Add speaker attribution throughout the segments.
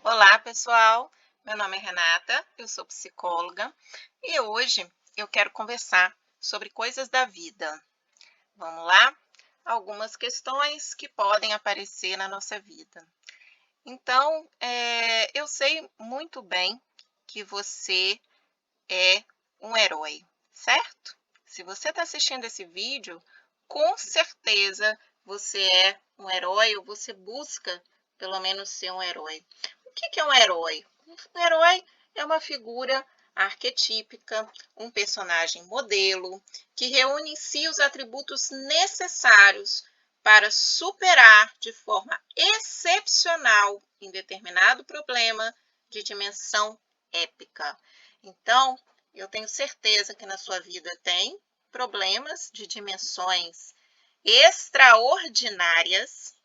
Speaker 1: Olá, pessoal. Meu nome é Renata, eu sou psicóloga e hoje eu quero conversar sobre coisas da vida. Vamos lá? Algumas questões que podem aparecer na nossa vida. Então, eu sei muito bem que você é um herói, certo? Se você está assistindo esse vídeo, com certeza você é um herói ou você busca pelo menos ser um herói. O que é um herói? Um herói é uma figura arquetípica, um personagem modelo, que reúne em si os atributos necessários para superar de forma excepcional em determinado problema de dimensão épica. Então, eu tenho certeza que na sua vida tem problemas de dimensões extraordinárias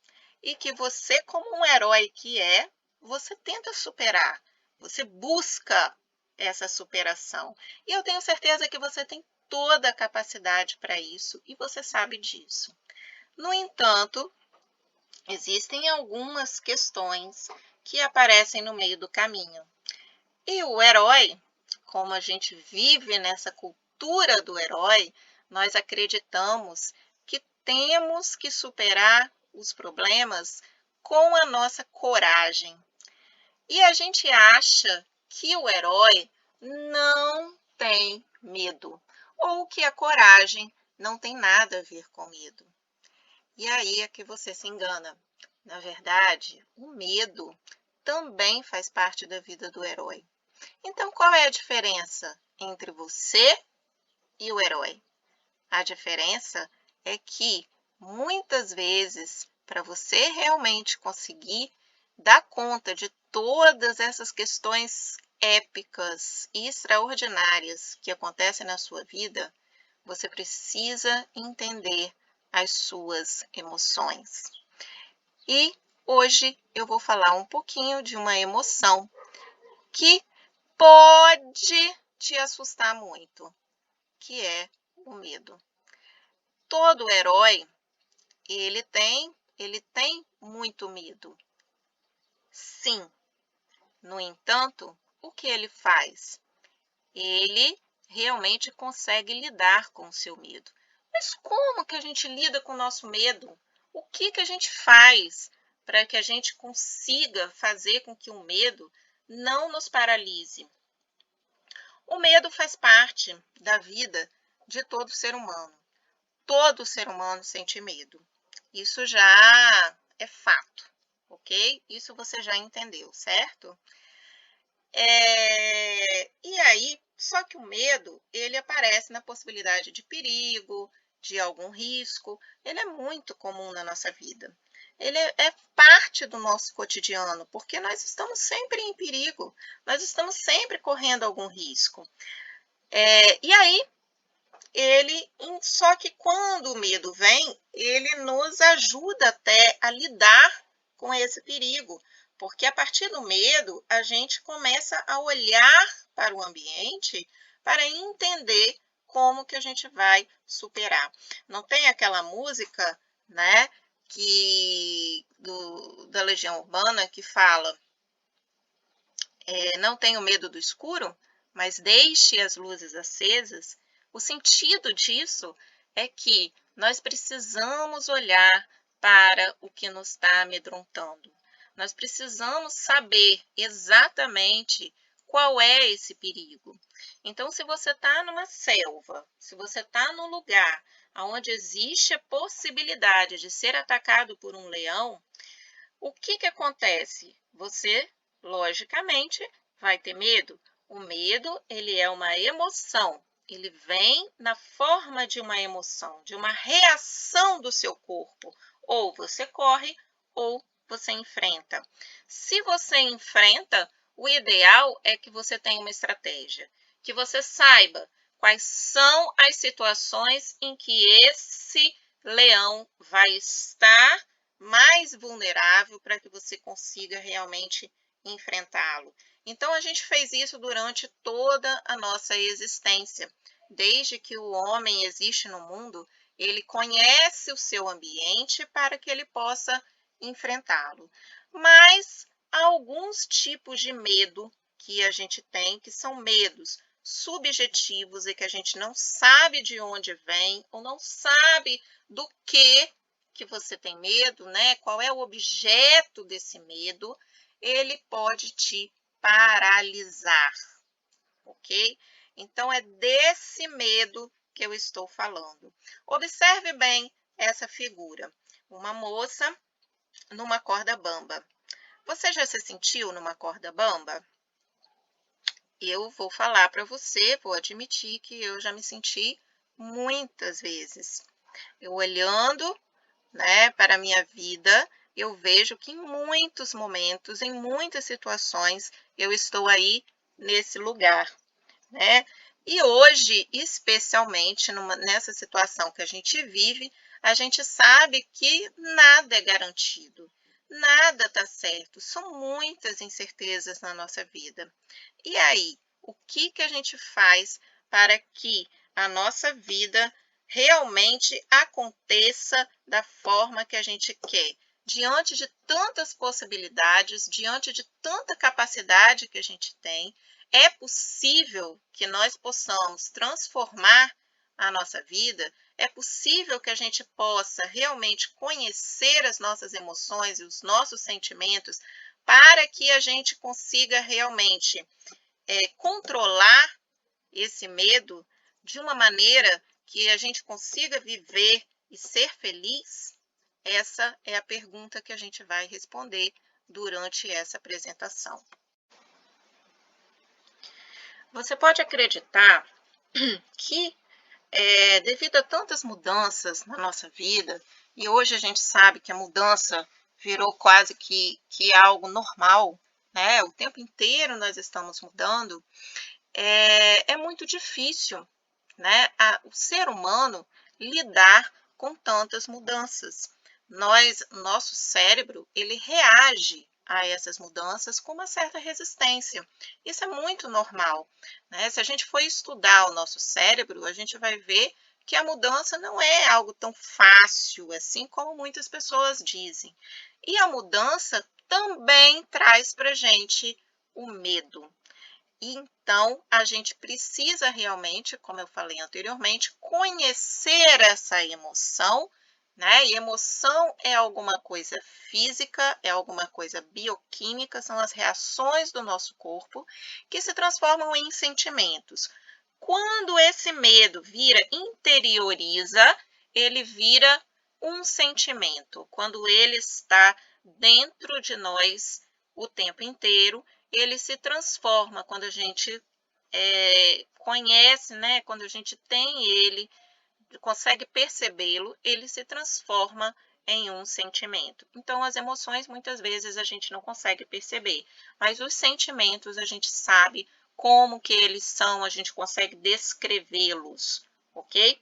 Speaker 1: e que você, como um herói que é, você tenta superar, você busca essa superação. E eu tenho certeza que você tem toda a capacidade para isso e você sabe disso. No entanto, existem algumas questões que aparecem no meio do caminho. E o herói, como a gente vive nessa cultura do herói, nós acreditamos que temos que superar os problemas com a nossa coragem. E a gente acha que o herói não tem medo, ou que a coragem não tem nada a ver com medo. E aí é que você se engana. Na verdade, o medo também faz parte da vida do herói. Então, qual é a diferença entre você e o herói? A diferença é que, muitas vezes, para você realmente conseguir dar conta de todas essas questões épicas e extraordinárias que acontecem na sua vida, você precisa entender as suas emoções. E hoje eu vou falar um pouquinho de uma emoção que pode te assustar muito, que é o medo. Todo herói, ele tem muito medo. Sim. No entanto, o que ele faz? Ele realmente consegue lidar com o seu medo. Mas como que a gente lida com o nosso medo? O que a gente faz para que a gente consiga fazer com que o medo não nos paralise? O medo faz parte da vida de todo ser humano. Todo ser humano sente medo. Isso já é fato, ok? Isso você já entendeu, certo? E aí, só que o medo, ele aparece na possibilidade de perigo, de algum risco. Ele é muito comum na nossa vida. Ele é parte do nosso cotidiano, porque nós estamos sempre em perigo, nós estamos sempre correndo algum risco. E aí, só que quando o medo vem, ele nos ajuda até a lidar com esse perigo, porque a partir do medo, a gente começa a olhar para o ambiente para entender como que a gente vai superar. Não tem aquela música, né, da Legião Urbana que fala, não tenho medo do escuro, mas deixe as luzes acesas. O sentido disso é que nós precisamos olhar para o que nos está amedrontando. Nós precisamos saber exatamente qual é esse perigo. Então, se você está numa selva, se você está num lugar onde existe a possibilidade de ser atacado por um leão, o que acontece? Você, logicamente, vai ter medo. O medo, ele é uma emoção. Ele vem na forma de uma emoção, de uma reação do seu corpo. Ou você corre, ou você enfrenta. Se você enfrenta, o ideal é que você tenha uma estratégia, que você saiba quais são as situações em que esse leão vai estar mais vulnerável para que você consiga realmente enfrentá-lo. Então, a gente fez isso durante toda a nossa existência. Desde que o homem existe no mundo, ele conhece o seu ambiente para que ele possa enfrentá-lo. Mas há alguns tipos de medo que a gente tem, que são medos subjetivos e que a gente não sabe de onde vem ou não sabe do que você tem medo, né? Qual é o objeto desse medo? Ele pode te paralisar, ok? Então, é desse medo que eu estou falando. Observe bem essa figura. Uma moça numa corda bamba. Você já se sentiu numa corda bamba? Eu vou falar para você, vou admitir que eu já me senti muitas vezes. Eu olhando, né, para a minha vida, eu vejo que em muitos momentos, em muitas situações, eu estou aí nesse lugar, né? E hoje, especialmente nessa situação que a gente vive, a gente sabe que nada é garantido, nada está certo, são muitas incertezas na nossa vida. E aí, o que a gente faz para que a nossa vida realmente aconteça da forma que a gente quer? Diante de tantas possibilidades, diante de tanta capacidade que a gente tem, é possível que nós possamos transformar a nossa vida? É possível que a gente possa realmente conhecer as nossas emoções e os nossos sentimentos para que a gente consiga realmente controlar esse medo de uma maneira que a gente consiga viver e ser feliz? Essa é a pergunta que a gente vai responder durante essa apresentação. Você pode acreditar que, devido a tantas mudanças na nossa vida, e hoje a gente sabe que a mudança virou quase que algo normal, né? O tempo inteiro nós estamos mudando. É muito difícil, né, o ser humano lidar com tantas mudanças. Nosso cérebro, ele reage a essas mudanças com uma certa resistência. Isso é muito normal, né? Se a gente for estudar o nosso cérebro, a gente vai ver que a mudança não é algo tão fácil assim como muitas pessoas dizem. E a mudança também traz para a gente o medo. Então, a gente precisa realmente, como eu falei anteriormente, conhecer essa emoção, né? E emoção é alguma coisa física, é alguma coisa bioquímica, são as reações do nosso corpo que se transformam em sentimentos. Quando esse medo interioriza, ele vira um sentimento. Quando ele está dentro de nós o tempo inteiro, ele se transforma quando a gente conhece, né? Quando a gente tem ele, consegue percebê-lo, ele se transforma em um sentimento. Então, as emoções muitas vezes a gente não consegue perceber, mas os sentimentos a gente sabe como que eles são, a gente consegue descrevê-los, ok?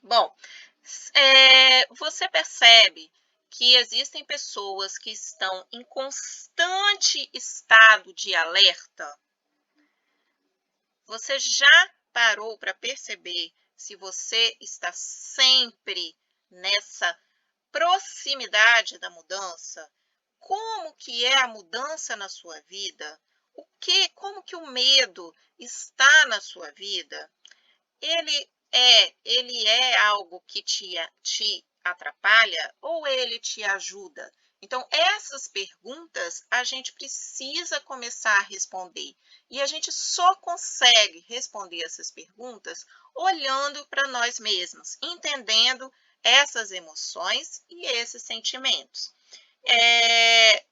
Speaker 1: Bom, você percebe que existem pessoas que estão em constante estado de alerta? Você já parou para perceber se você está sempre nessa proximidade da mudança? Como que é a mudança na sua vida? Como que o medo está na sua vida? Ele é algo que te atrapalha ou ele te ajuda? Então, essas perguntas a gente precisa começar a responder. E a gente só consegue responder essas perguntas olhando para nós mesmos, entendendo essas emoções e esses sentimentos.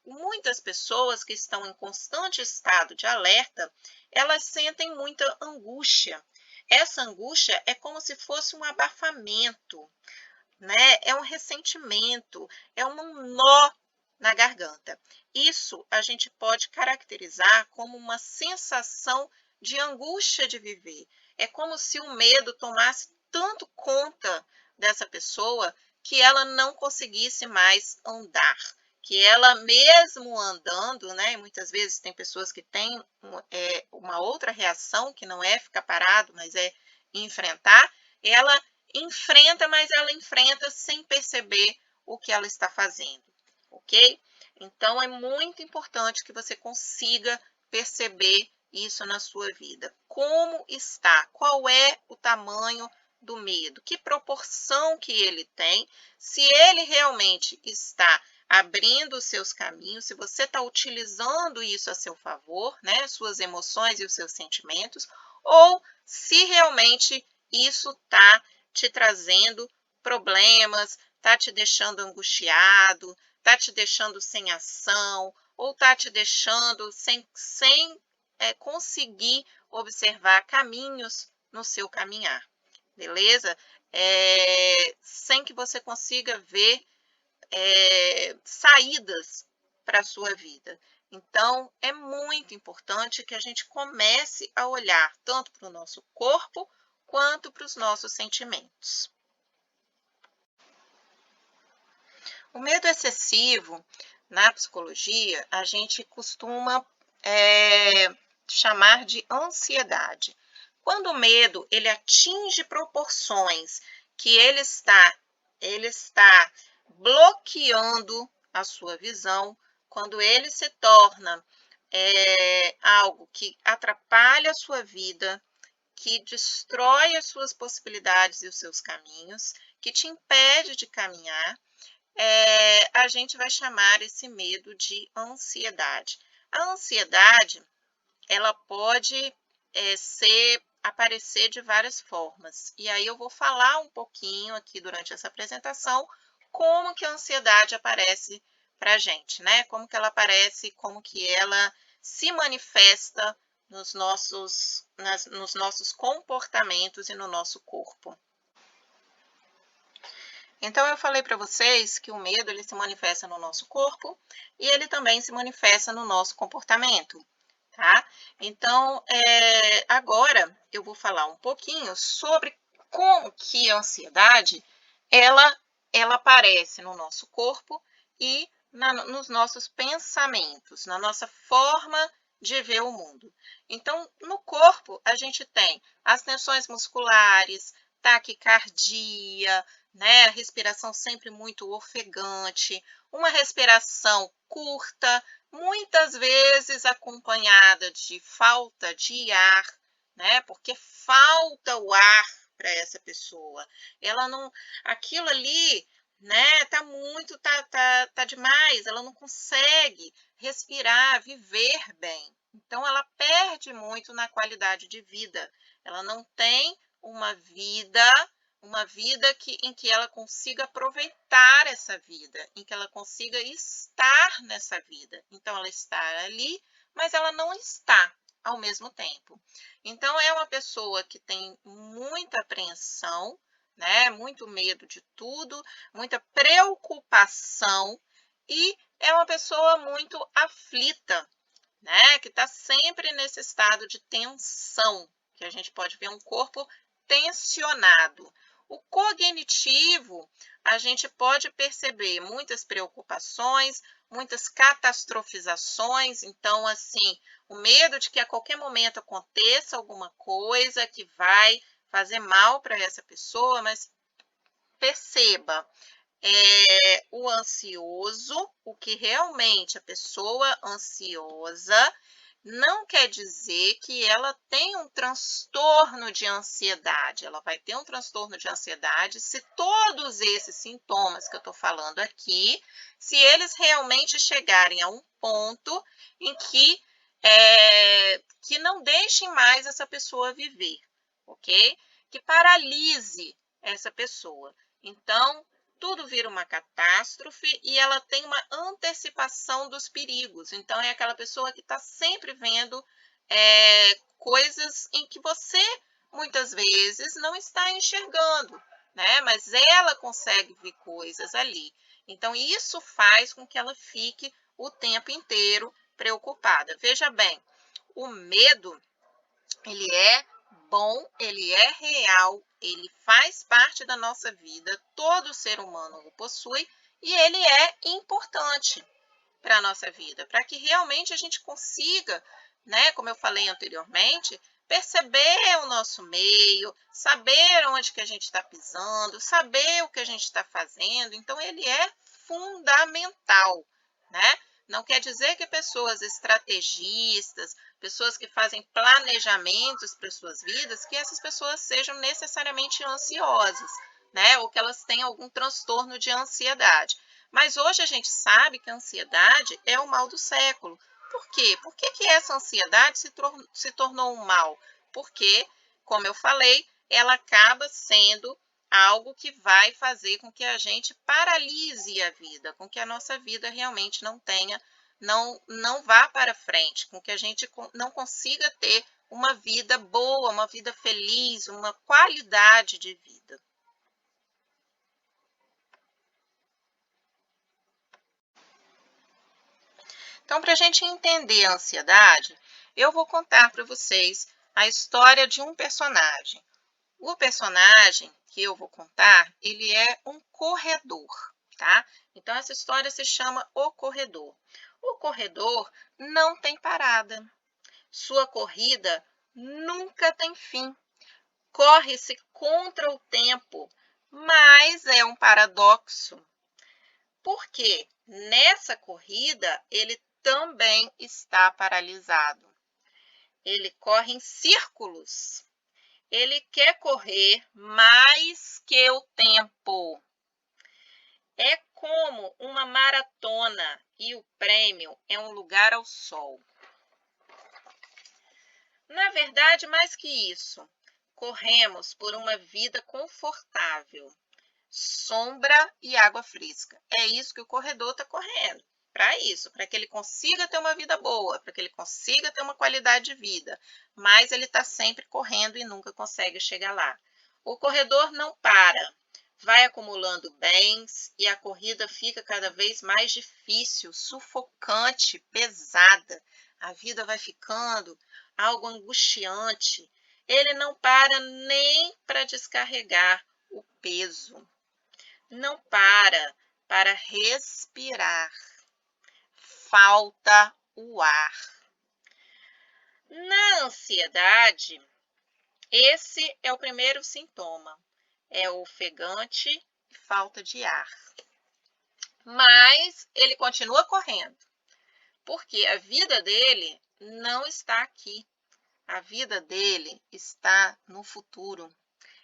Speaker 1: Muitas pessoas que estão em constante estado de alerta, elas sentem muita angústia. Essa angústia é como se fosse um abafamento, né? É um ressentimento, é um nó na garganta. Isso a gente pode caracterizar como uma sensação de angústia de viver. É como se o medo tomasse tanto conta dessa pessoa que ela não conseguisse mais andar. Que ela mesmo andando, né? Muitas vezes tem pessoas que têm uma outra reação, que não é ficar parado, mas é enfrentar. Ela enfrenta, mas ela enfrenta sem perceber o que ela está fazendo, ok? Então, é muito importante que você consiga perceber isso na sua vida. Como está? Qual é o tamanho do medo? Que proporção que ele tem? Se ele realmente está abrindo os seus caminhos, se você está utilizando isso a seu favor, né, suas emoções e os seus sentimentos, ou se realmente isso está te trazendo problemas, está te deixando angustiado, está te deixando sem ação, ou está te deixando sem conseguir observar caminhos no seu caminhar, beleza? Sem que você consiga ver saídas para a sua vida. Então, é muito importante que a gente comece a olhar tanto para o nosso corpo quanto para os nossos sentimentos. O medo excessivo, na psicologia, a gente costuma chamar de ansiedade. Quando o medo ele atinge proporções que ele está bloqueando a sua visão, quando ele se torna algo que atrapalha a sua vida, que destrói as suas possibilidades e os seus caminhos, que te impede de caminhar, a gente vai chamar esse medo de ansiedade. A ansiedade, ela pode aparecer de várias formas. E aí eu vou falar um pouquinho aqui durante essa apresentação como que a ansiedade aparece para a gente, né? Como que ela aparece, como que ela se manifesta nos nossos comportamentos e no nosso corpo. Então, eu falei para vocês que o medo ele se manifesta no nosso corpo e ele também se manifesta no nosso comportamento, tá? Então, agora eu vou falar um pouquinho sobre como que a ansiedade ela aparece no nosso corpo e nos nossos pensamentos, na nossa forma de ver o mundo. Então, no corpo, a gente tem as tensões musculares, taquicardia, né? A respiração sempre muito ofegante, uma respiração curta, muitas vezes acompanhada de falta de ar, né? Porque falta o ar para essa pessoa. Ela não, aquilo ali, né? Tá demais. Ela não consegue respirar, viver bem. Então ela perde muito na qualidade de vida. Ela não tem uma vida em que ela consiga aproveitar essa vida, em que ela consiga estar nessa vida. Então, ela está ali, mas ela não está ao mesmo tempo. Então, é uma pessoa que tem muita apreensão, né? Muito medo de tudo, muita preocupação e é uma pessoa muito aflita, né? Que está sempre nesse estado de tensão, que a gente pode ver um corpo tensionado. O cognitivo, a gente pode perceber muitas preocupações, muitas catastrofizações, então, assim, o medo de que a qualquer momento aconteça alguma coisa que vai fazer mal para essa pessoa, mas perceba, o ansioso, o que realmente a pessoa ansiosa não quer dizer que ela tem um transtorno de ansiedade. Ela vai ter um transtorno de ansiedade se todos esses sintomas que eu estou falando aqui, se eles realmente chegarem a um ponto em que não deixem mais essa pessoa viver, ok? Que paralise essa pessoa. Então, tudo vira uma catástrofe e ela tem uma antecipação dos perigos. Então, é aquela pessoa que está sempre vendo coisas em que você, muitas vezes, não está enxergando, né? Mas ela consegue ver coisas ali. Então, isso faz com que ela fique o tempo inteiro preocupada. Veja bem, o medo, ele é bom, ele é real, ele faz parte da nossa vida, todo ser humano o possui e ele é importante para a nossa vida, para que realmente a gente consiga, né, como eu falei anteriormente, perceber o nosso meio, saber onde que a gente está pisando, saber o que a gente está fazendo. Então, ele é fundamental, né? Não quer dizer que pessoas estrategistas, pessoas que fazem planejamentos para suas vidas, que essas pessoas sejam necessariamente ansiosas, né? Ou que elas tenham algum transtorno de ansiedade. Mas hoje a gente sabe que a ansiedade é o mal do século. Por quê? Por que essa ansiedade se tornou um mal? Porque, como eu falei, ela acaba sendo algo que vai fazer com que a gente paralise a vida, com que a nossa vida realmente não vá para frente, com que a gente não consiga ter uma vida boa, uma vida feliz, uma qualidade de vida. Então, para a gente entender a ansiedade, eu vou contar para vocês a história de um personagem. O personagem que eu vou contar, ele é um corredor, tá? Então, essa história se chama O Corredor. O corredor não tem parada. Sua corrida nunca tem fim. Corre-se contra o tempo, mas é um paradoxo. Porque nessa corrida ele também está paralisado. Ele corre em círculos. Ele quer correr mais que o tempo. É como uma maratona e o prêmio é um lugar ao sol. Na verdade, mais que isso, corremos por uma vida confortável, sombra e água fresca. É isso que o corredor está correndo. Para isso, para que ele consiga ter uma vida boa, para que ele consiga ter uma qualidade de vida. Mas ele está sempre correndo e nunca consegue chegar lá. O corredor não para, vai acumulando bens e a corrida fica cada vez mais difícil, sufocante, pesada. A vida vai ficando algo angustiante. Ele não para nem para descarregar o peso. Não para respirar. Falta o ar. Na ansiedade, esse é o primeiro sintoma. É ofegante e falta de ar. Mas ele continua correndo, porque a vida dele não está aqui. A vida dele está no futuro.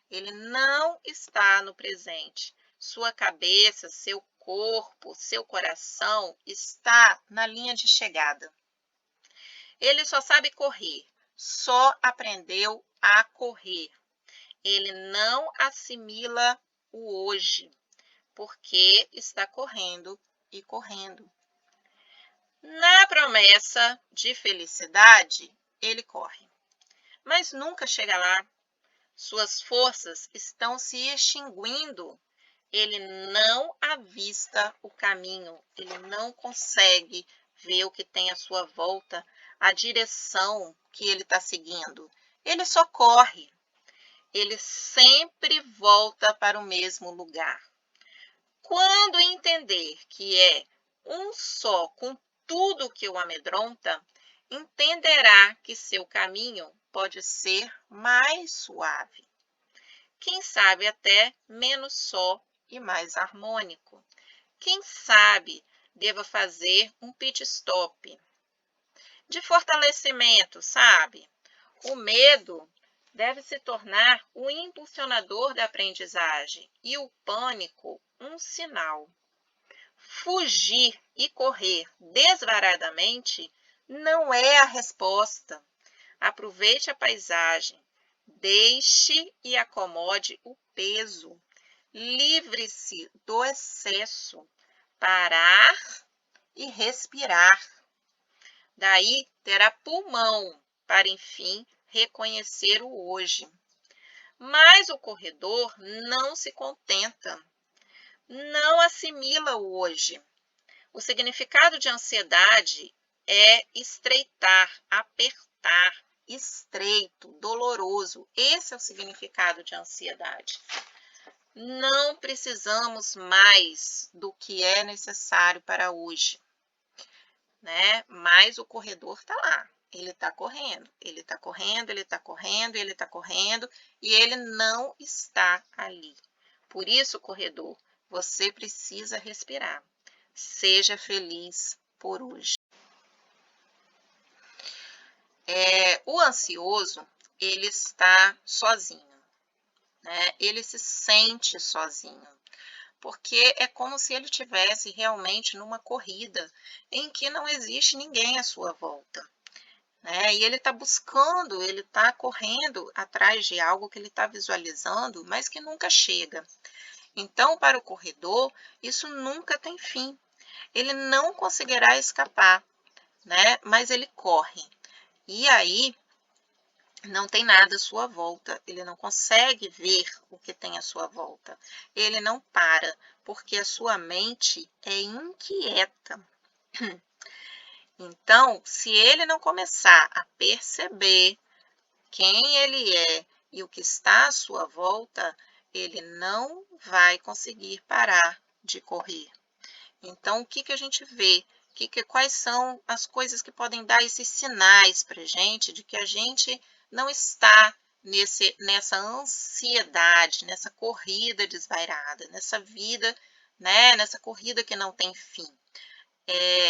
Speaker 1: Ele não está no presente. Sua cabeça, seu corpo, seu coração está na linha de chegada. Ele só sabe correr, só aprendeu a correr. Ele não assimila o hoje, porque está correndo e correndo. Na promessa de felicidade, ele corre, mas nunca chega lá. Suas forças estão se extinguindo. Ele não avista o caminho, ele não consegue ver o que tem à sua volta, a direção que ele está seguindo. Ele só corre, ele sempre volta para o mesmo lugar. Quando entender que é um só com tudo que o amedronta, entenderá que seu caminho pode ser mais suave. Quem sabe até menos só e mais harmônico. Quem sabe deva fazer um pit stop de fortalecimento, sabe? O medo deve se tornar o impulsionador da aprendizagem e o pânico um sinal. Fugir e correr desvaradamente não é a resposta. Aproveite a paisagem, deixe e acomode o peso. Livre-se do excesso. Parar e respirar. Daí terá pulmão para, enfim, reconhecer o hoje. Mas o corredor não se contenta, não assimila o hoje. O significado de ansiedade é estreitar, apertar, estreito, doloroso. Esse é o significado de ansiedade. Não precisamos mais do que é necessário para hoje, né? Mas o corredor está lá. Ele está correndo, ele está correndo, ele está correndo, ele está correndo e ele não está ali. Por isso, corredor, você precisa respirar. Seja feliz, por hoje. O ansioso, ele está sozinho, né? Ele se sente sozinho, porque é como se ele tivesse realmente numa corrida em que não existe ninguém à sua volta, né? E ele está buscando, ele está correndo atrás de algo que ele está visualizando, mas que nunca chega. Então, para o corredor, isso nunca tem fim. Ele não conseguirá escapar, né? Mas ele corre. E aí, não tem nada à sua volta, ele não consegue ver o que tem à sua volta. Ele não para, porque a sua mente é inquieta. Então, se ele não começar a perceber quem ele é e o que está à sua volta, ele não vai conseguir parar de correr. Então, o que a gente vê? Quais são as coisas que podem dar esses sinais para a gente de que a gente não está nessa ansiedade, nessa corrida desvairada, nessa vida, né, nessa corrida que não tem fim?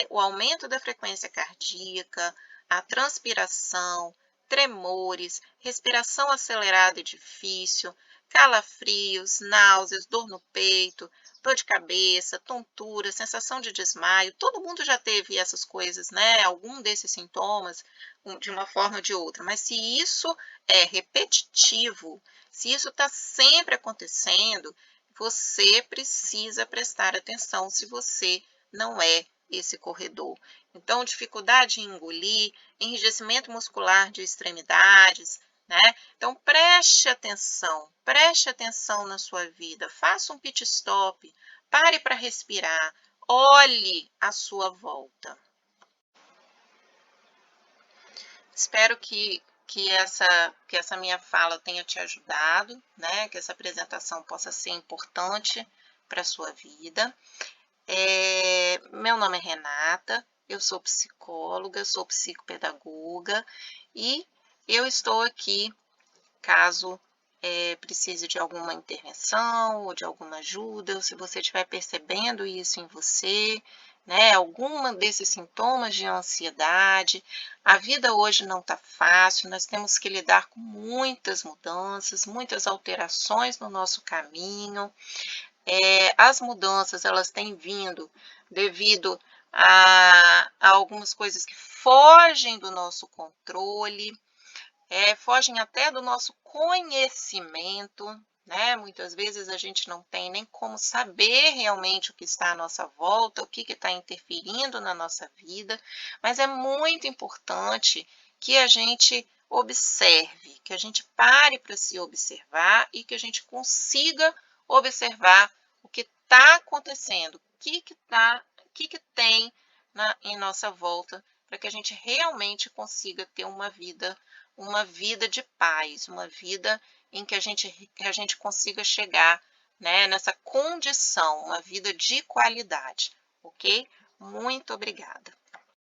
Speaker 1: O aumento da frequência cardíaca, a transpiração, tremores, respiração acelerada e difícil, calafrios, náuseas, dor no peito, dor de cabeça, tontura, sensação de desmaio. Todo mundo já teve essas coisas, né? Algum desses sintomas, de uma forma ou de outra. Mas se isso é repetitivo, se isso está sempre acontecendo, você precisa prestar atenção se você não é esse corredor. Então, dificuldade em engolir, enrijecimento muscular de extremidades, né? Então, preste atenção na sua vida, faça um pit stop, pare para respirar, olhe à sua volta. Espero que essa minha fala tenha te ajudado, né? Que essa apresentação possa ser importante para a sua vida. Meu nome é Renata, eu sou psicóloga, sou psicopedagoga e eu estou aqui caso precise de alguma intervenção ou de alguma ajuda, ou se você estiver percebendo isso em você, né, alguma desses sintomas de ansiedade. A vida hoje não está fácil, nós temos que lidar com muitas mudanças, muitas alterações no nosso caminho. As mudanças, elas têm vindo devido a algumas coisas que fogem do nosso controle, fogem até do nosso conhecimento, né? Muitas vezes a gente não tem nem como saber realmente o que está à nossa volta, o que está interferindo na nossa vida, mas é muito importante que a gente observe, que a gente pare para se observar e que a gente consiga observar o que está acontecendo, o que tem em nossa volta, para que a gente realmente consiga ter uma vida de paz, uma vida em que a gente consiga chegar, né, nessa condição, uma vida de qualidade, ok? Muito obrigada.